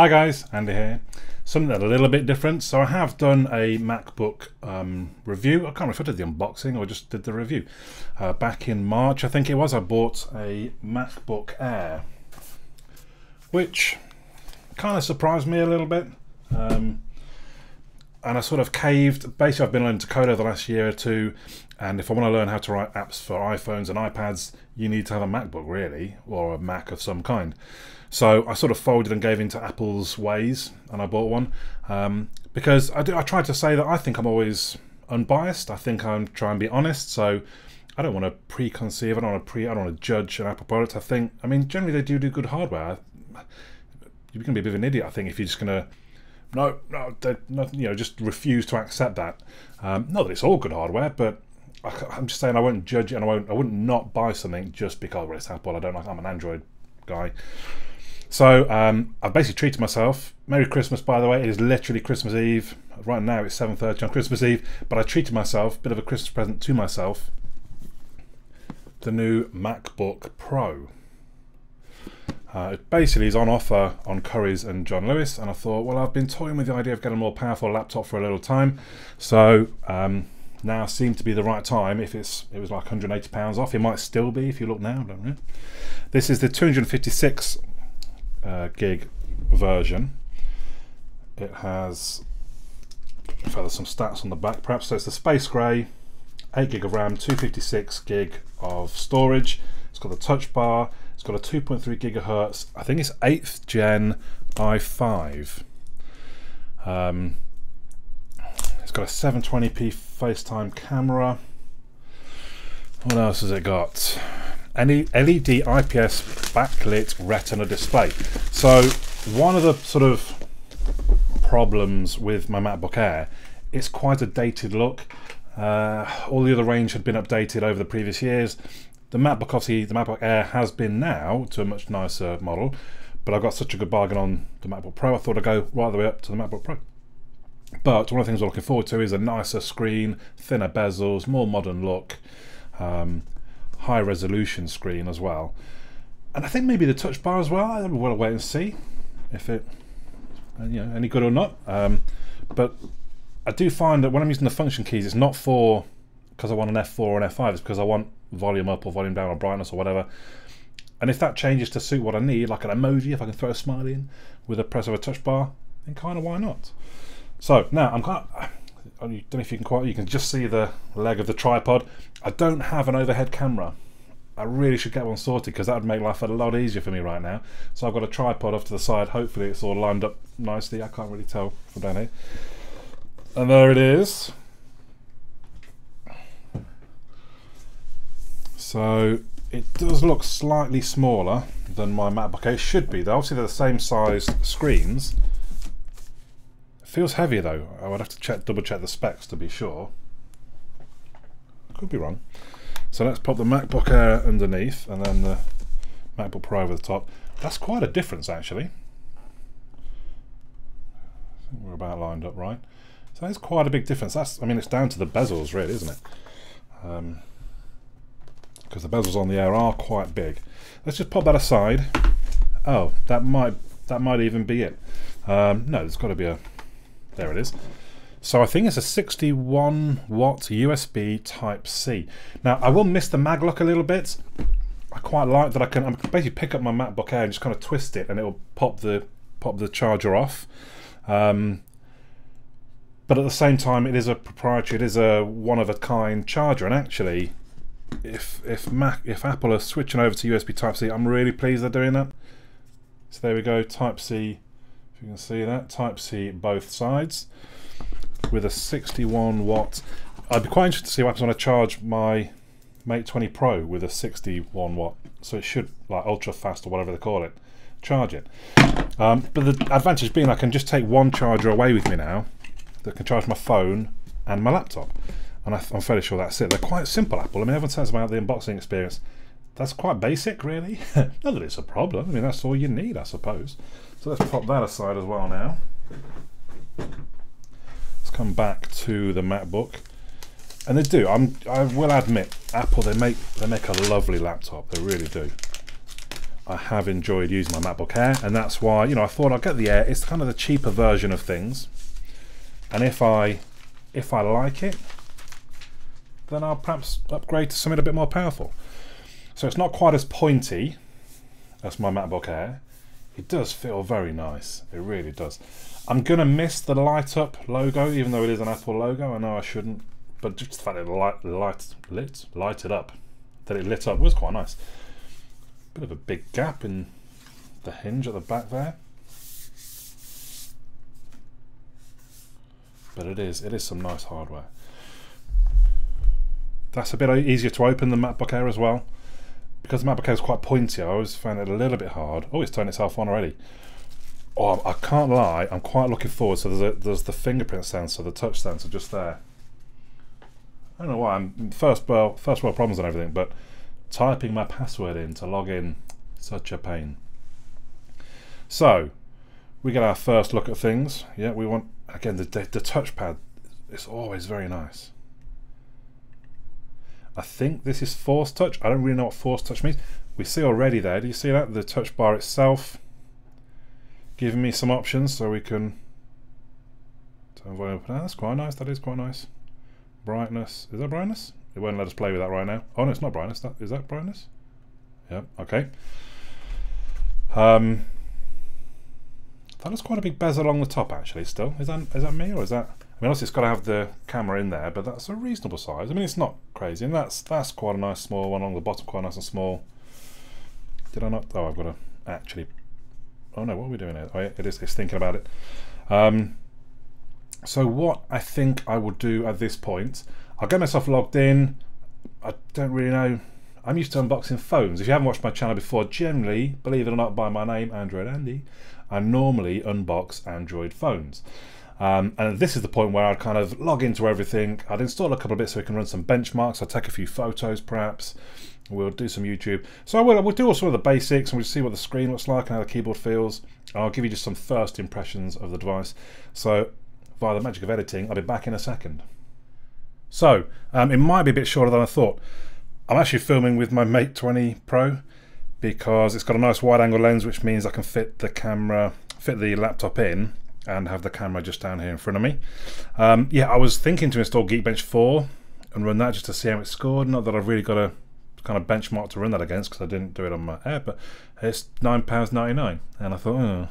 Hi guys, Andy here. Something that's a little bit different. So I have done a MacBook review. I can't remember if I did the unboxing or just did the review. Back in March, I think it was, I bought a MacBook Air, which kind of surprised me a little bit. And I sort of caved. Basically, I've been learning to code over the last year or two, and if I want to learn how to write apps for iPhones and iPads, you need to have a MacBook really, or a Mac of some kind. So I sort of folded and gave into Apple's ways, and I bought one because I tried to say that I think I'm always unbiased. I think I'm trying to be honest. So I don't want to preconceive. I don't want to judge an Apple product. I mean, generally they do good hardware. You're going to be a bit of an idiot, I think, if you're just going to just refuse to accept that. Not that it's all good hardware, but I'm just saying I won't judge it, and I wouldn't not buy something just because, well, it's Apple. I'm an Android guy. So I've basically treated myself. Merry Christmas, by the way. It is literally Christmas Eve. Right now it's 7:30 on Christmas Eve, but I treated myself, bit of a Christmas present to myself, the new MacBook Pro. It basically is on offer on Currys and John Lewis, and I thought, well, I've been toying with the idea of getting a more powerful laptop for a little time, so now seemed to be the right time. If it was like £180 off, it might still be if you look now, I don't know. This is the 256 gig version. It has some stats on the back perhaps. So it's the space grey, 8 gig of RAM, 256 gig of storage. It's got the touch bar. It's got a 2.3 gigahertz, I think it's 8th gen i5. It's got a 720p FaceTime camera. What else has it got? Any LED IPS backlit Retina display. So one of the sort of problems with my MacBook Air, it's quite a dated look. All the other range had been updated over the previous years. The MacBook, obviously, the MacBook Air has been now to a much nicer model, but I got such a good bargain on the MacBook Pro, I thought I'd go right the way up to the MacBook Pro. But one of the things we're looking forward to is a nicer screen, thinner bezels, more modern look, high resolution screen as well. And I think maybe the touch bar as well. We'll wait and see if it, any good or not. But I do find that when I'm using the function keys, it's not for because I want an F4 or an F5, it's because I want volume up or volume down or brightness or whatever. And if that changes to suit what I need, like an emoji, if I can throw a smiley in with a press of a touch bar, then kind of why not? So now I don't know if you can just see the leg of the tripod. I don't have an overhead camera. I really should get one sorted because that would make life a lot easier for me right now. So I've got a tripod off to the side. Hopefully it's all lined up nicely. I can't really tell from down here. And there it is. So it does look slightly smaller than my MacBook Air. It should be though. Obviously they're the same size screens. It feels heavier though. I would have to double check the specs to be sure. Could be wrong. So let's pop the MacBook Air underneath and then the MacBook Pro over the top. That's quite a difference actually. I think we're about lined up right. So that's quite a big difference. I mean, it's down to the bezels really, isn't it? Because the bezels on the Air are quite big. Let's just pop that aside. Oh, that might even be it. No, there's got to be a. There it is. So I think it's a 61 watt USB Type C. Now I will miss the mag lock a little bit. I quite like that I can basically pick up my MacBook Air and just kind of twist it, and it will pop the charger off. But at the same time, it is a proprietary. It is a one-of-a-kind charger, and actually, if Apple are switching over to USB Type C, I'm really pleased they're doing that. So there we go, Type C, if you can see that, Type C both sides with a 61 watt. I'd be quite interested to see what happens when I charge my Mate 20 Pro with a 61 watt. So it should, like ultra fast or whatever they call it, charge it. But the advantage being I can just take one charger away with me now that can charge my phone and my laptop. And I'm fairly sure that's it. They're quite simple, Apple. I mean, everyone says about the unboxing experience. That's quite basic, really. Not that it's a problem. I mean, that's all you need, I suppose. So let's pop that aside as well now. Let's come back to the MacBook. And they do. I will admit, Apple, they make a lovely laptop. They really do. I have enjoyed using my MacBook Air, and that's why, you know, I thought I'd get the Air. It's kind of the cheaper version of things, and if I like it, then I'll perhaps upgrade to something a bit more powerful. So it's not quite as pointy as my MacBook Air. It does feel very nice, it really does. I'm gonna miss the light up logo, even though it is an Apple logo. I know I shouldn't, but just the fact that it lighted up, that it lit up was quite nice. Bit of a big gap in the hinge at the back there, but it is some nice hardware. That's a bit easier to open than MacBook Air as well, because the MacBook Air is quite pointy. I always found it a little bit hard. Oh, it's turned itself on already. Oh, I can't lie, I'm quite looking forward. So there's the fingerprint sensor, the touch sensor just there. I don't know why, I'm first world problems and everything, but typing my password in to log in, such a pain. So we get our first look at things. Yeah, we want, again, the touchpad. It's always very nice. I think this is force touch. I don't really know what force touch means. We see already there, do you see that? The touch bar itself giving me some options, so we can turn volume up and down. That's quite nice, that is quite nice. Brightness, is that brightness? It won't let us play with that right now. Oh no, it's not brightness. Is that brightness? Yeah, okay. That is quite a big bezel along the top actually still. Is that me, or is that... I mean, obviously it's got to have the camera in there, but that's a reasonable size. I mean, it's not crazy, and that's quite a nice small one along the bottom, quite nice and small. Did I not... Oh, I've got to actually... Oh no, what are we doing here? Oh yeah, it's thinking about it. So what I think I will do at this point, I'll get myself logged in. I don't really know. I'm used to unboxing phones. If you haven't watched my channel before, generally, believe it or not, by my name, Android Andy, I normally unbox Android phones. And this is the point where I'd kind of log into everything. I'd install a couple of bits so we can run some benchmarks. I'll take a few photos perhaps. We'll do some YouTube. So we'll do all sort of the basics, and we'll see what the screen looks like and how the keyboard feels. I'll give you just some first impressions of the device. So via the magic of editing, I'll be back in a second. So it might be a bit shorter than I thought. I'm actually filming with my Mate 20 Pro because it's got a nice wide angle lens, which means I can fit the laptop in and have the camera just down here in front of me. Yeah, I was thinking to install Geekbench 4 and run that just to see how it scored. Not that I've really got a kind of benchmark to run that against, because I didn't do it on my Air, but it's £9.99, and I thought, oh,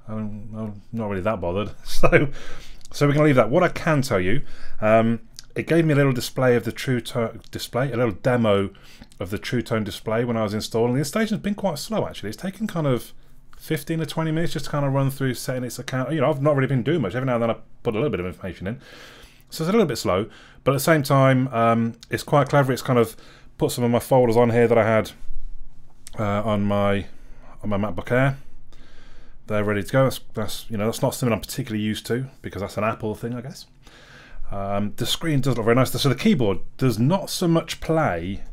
I'm not really that bothered. So we're going to leave that. What I can tell you, it gave me a little display of the True Tone display, a little demo of the True Tone display when I was installing. The installation's been quite slow actually. It's taken kind of 15 to 20 minutes just to kind of run through setting its account. You know, I've not really been doing much. Every now and then I put a little bit of information in. So it's a little bit slow, but at the same time, it's quite clever. It's kind of put some of my folders on here that I had on my MacBook Air. They're ready to go. That's you know, that's not something I'm particularly used to because that's an Apple thing, I guess. The screen does look very nice. So the keyboard does not so much play.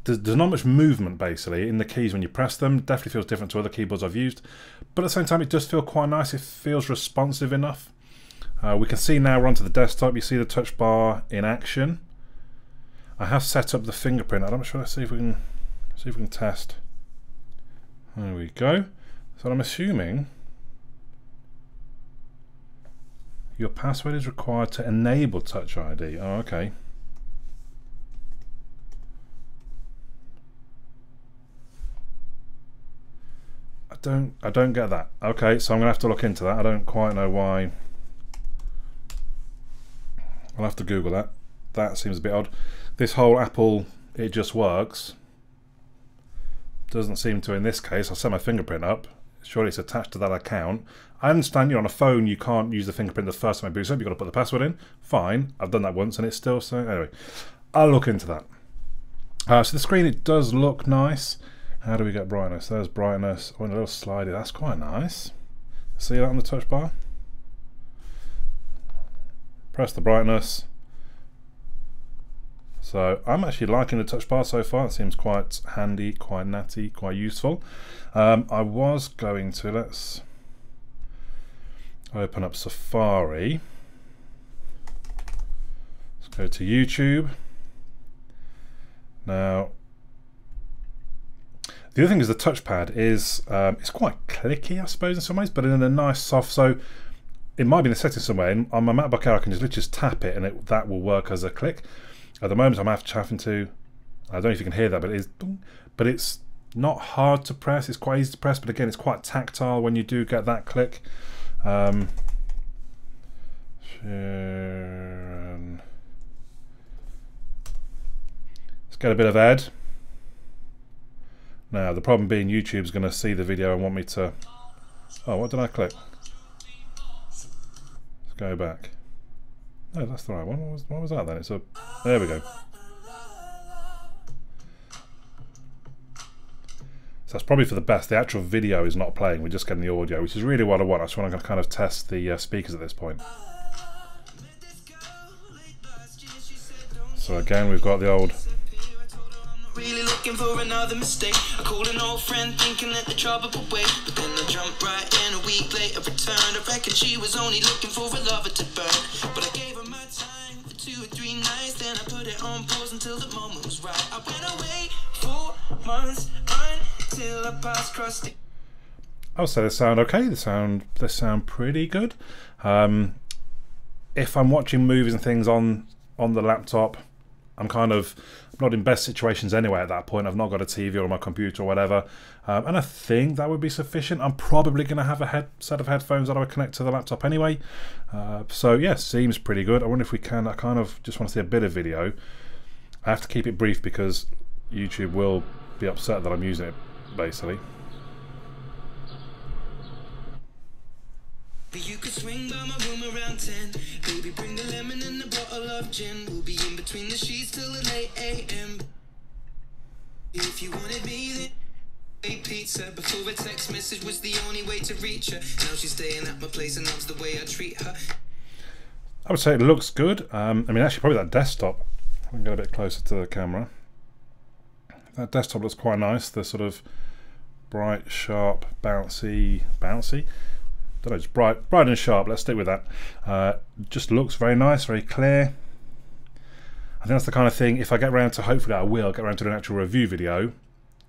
There's not much movement basically in the keys when you press them. Definitely feels different to other keyboards I've used, but at the same time, it does feel quite nice. It feels responsive enough. We can see now we're onto the desktop. You see the touch bar in action. I have set up the fingerprint. I'm not sure. Let's see if we can test. There we go. So I'm assuming your password is required to enable Touch ID. Oh, okay. I don't get that. Okay, so I'm gonna have to look into that. I don't quite know why. I'll have to Google that. That seems a bit odd. This whole Apple, it just works, doesn't seem to in this case. I'll set my fingerprint up. Surely it's attached to that account. I understand, you know, on a phone you can't use the fingerprint the first time it boots up. You've got to put the password in. Fine, I've done that once and it's still so. Anyway, I'll look into that. So the screen, it does look nice. How do we get brightness? There's brightness. Oh, and a little slider. That's quite nice. See that on the touch bar? Press the brightness. So I'm actually liking the touch bar so far. It seems quite handy, quite natty, quite useful. I was going to, let's open up Safari. Let's go to YouTube. Now, The other thing is the touchpad is it's quite clicky, I suppose, in some ways, but in a nice soft. So it might be in the settings somewhere. On my MacBook Air, I can just literally just tap it, and that will work as a click. At the moment, I'm having to. I don't know if you can hear that, but it's not hard to press. It's quite easy to press, but again, it's quite tactile when you do get that click. Let's get a bit of ad. Now, the problem being YouTube's going to see the video and want me to... Oh, what did I click? Let's go back. No, that's the right one. What was that then? It's a... There we go. So that's probably for the best. The actual video is not playing. We're just getting the audio, which is really what I want. I just want to kind of test the speakers at this point. So again, we've got the old... Really looking for another mistake. I called an old friend thinking that the trouble would wait, but then I jumped right in. A week later returned. I reckon she was only looking for a lover to burn, but I gave her my time for 2 or 3 nights. Then I put it on pause until the moment was right. I went away 4 months until I passed across the... I would say they sound okay. They sound pretty good. If I'm watching movies and things on the laptop, I'm not in best situations anyway at that point. I've not got a TV or my computer or whatever, and I think that would be sufficient. I'm probably going to have a set of headphones that I would connect to the laptop anyway. So yeah, seems pretty good. I wonder if we can. I kind of just want to see a bit of video. I have to keep it brief because YouTube will be upset that I'm using it, basically. You could swing by my room around 10. Baby, bring the lemon and a bottle of gin. We'll be in between the sheets till the late AM. If you wanted me, then ate pizza. Before a text message was the only way to reach her. Now she's staying at my place and loves the way I treat her. I would say it looks good. I mean, actually, probably that desktop. I can get a bit closer to the camera. That desktop looks quite nice. The sort of bright, sharp, bouncy. Don't know, just bright and sharp. Let's stick with that. Just looks very nice, very clear. I think that's the kind of thing. If I get around to, hopefully I will get around to an actual review video.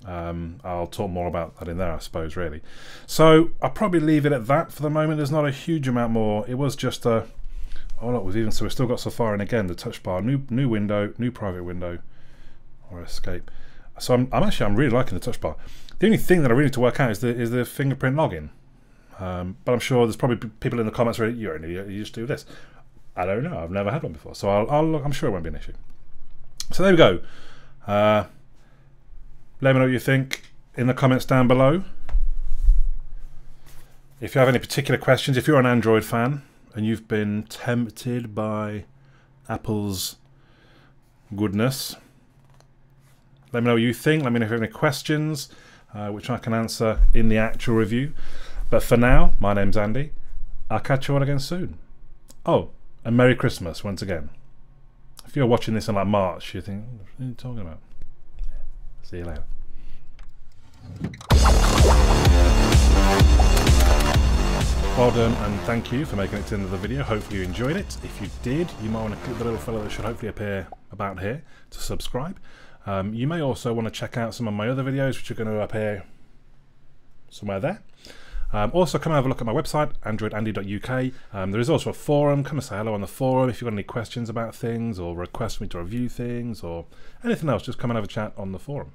I'll talk more about that in there, I suppose. Really. So I'll probably leave it at that for the moment. There's not a huge amount more. It was just a. Oh look, we've still got Safari, and again the touch bar, new window, new private window, or escape. So I'm really liking the touch bar. The only thing that I really need to work out is the fingerprint login. But I'm sure there's probably people in the comments where you're an idiot, you just do this. I don't know, I've never had one before, so I'm sure it won't be an issue. So there we go. Let me know what you think in the comments down below. If you have any particular questions, if you're an Android fan and you've been tempted by Apple's goodness, let me know what you think. Let me know if you have any questions, which I can answer in the actual review. But for now, my name's Andy. I'll catch you all again soon. Oh, and Merry Christmas once again. If you're watching this in like March, you think, what are you talking about? See you later. Well done, and thank you for making it to the end of the video. Hopefully you enjoyed it. If you did, you might want to click the little fellow that should hopefully appear about here to subscribe. You may also want to check out some of my other videos, which are going to appear somewhere there. Also, come and have a look at my website, androidandy.uk. There is also a forum. Come and say hello on the forum if you've got any questions about things or request me to review things or anything else. Just come and have a chat on the forum.